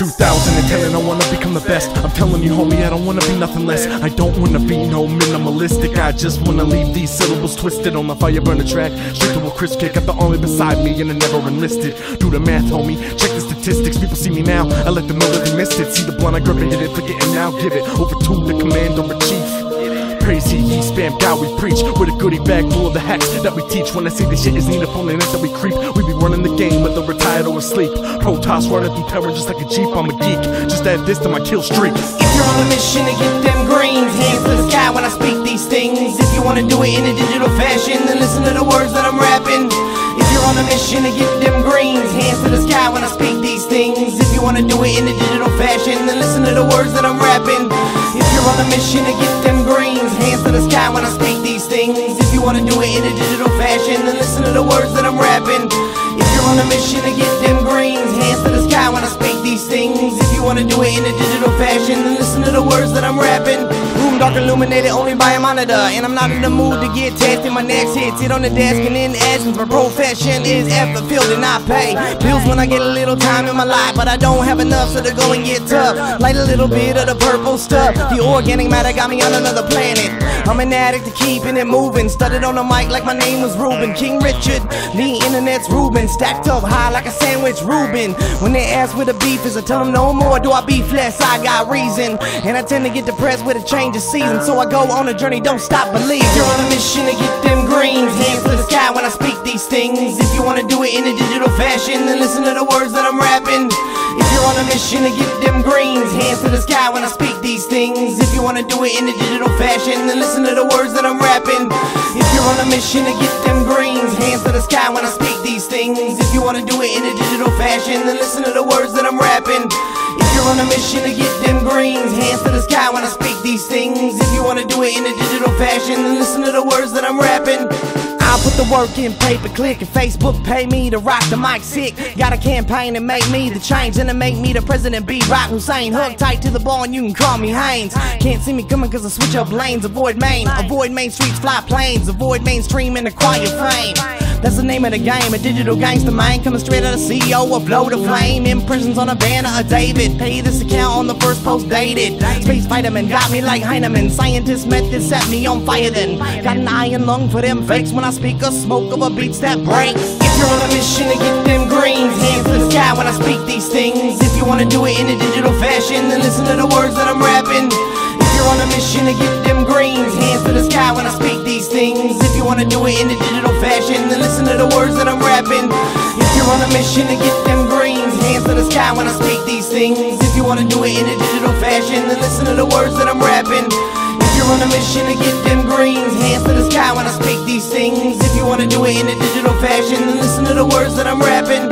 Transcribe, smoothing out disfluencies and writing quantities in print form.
2010 and I wanna become the best. I'm telling you homie, I don't wanna be nothing less. I don't wanna be no minimalistic. I just wanna leave these syllables twisted on the fire burner track. Straight to a crisp kick, got the army beside me and I never enlisted. Do the math homie, check the statistics. People see me now, I let them know that they missed it. See the blunt, I grip and hit it, forget and now give it over to the commander-in-chief. Praise he spam God we preach with a goodie bag full of the hacks that we teach. When I say this shit is needed for the net that we creep, we be running the game whether retired or asleep. Protoss running through terror just like a Jeep. I'm a geek, just add this to my kill streak. If you're on a mission to get them greens, hands to the sky when I speak these things. If you wanna do it in a digital fashion, then listen to the words that I'm rapping. If you're on a mission to get them greens, hands to the sky when I speak these things. If you wanna do it in a digital fashion, then listen to the words that I'm rapping. If you're on a mission to get them greens, hands to the sky when I speak these things. If you wanna do it in a digital fashion, then listen to the words that I'm rapping. If you're on a mission to get them greens, hands to the sky when I speak these things. If you wanna do it in a digital fashion, then listen to the words that I'm rapping. Room dark illuminated only by a monitor, and I'm not in the mood to get tested. My next hit sit on the desk and in essence my profession is effort filled and I pay bills when I get a little time in my life, but I don't have enough so to go and get tough. Light a little bit of the purple stuff. The organic matter got me on another planet. I'm an addict to keeping it moving. Studded on the mic like my name was Ruben. King Richard, the internet's Ruben. Stacked up high like a sandwich Ruben. When they ask where the beef is, I tell them no more. Do I beef less? I got reason. And I tend to get depressed with a change of season, so I go on a journey, don't stop, believe. You're on a mission to get them greens, hands to the sky when I speak these things. If you wanna do it in a digital fashion, then listen to the words that I'm rapping. If you're on a mission to get them greens, hands to the sky when I speak these things. If you wanna do it in a digital fashion, then listen to the words that I'm rapping. If you're on a mission to get them greens, hands to the sky when I speak these things. If you wanna do it in a digital fashion, then listen to the words that I'm rapping. If you're on a mission to get them greens, hands to the sky when I speak these things. If you wanna do it in a digital fashion, then listen to the words that I'm rapping. I'll put the work in, pay-per-click, and Facebook pay me to rock the mic sick. Got a campaign to make me the change and to make me the president. Be Rock Hussein, hug tight to the ball and you can call me Haynes. Can't see me coming cause I switch up lanes. Avoid main streets, fly planes. Avoid mainstream and acquire fame. That's the name of the game, a digital gangster man. Coming straight out of CEO, a blow the flame. Impressions on a banner of David. Pay this account on the first post dated. Space vitamin got me like Heineman. Scientists met this, set me on fire then. Got an iron lung for them fakes when I speak a smoke of a beats that breaks. If you're on a mission to get them greens, hands to the sky when I speak these things. If you wanna do it in a digital fashion, then listen to the words that I'm rapping. If you're on a mission to get them greens, hands to the sky when I speak these things. If you wanna do it in a digital fashion, then listen to the words that I'm rapping. If you're on a mission to get them greens, hands to the sky when I speak these things. If you wanna do it in a digital fashion, then listen to the words that I'm rapping. If you're on a mission to get them greens, hands to the sky when I speak these things. If you wanna do it in a digital fashion, then listen to the words that I'm rapping.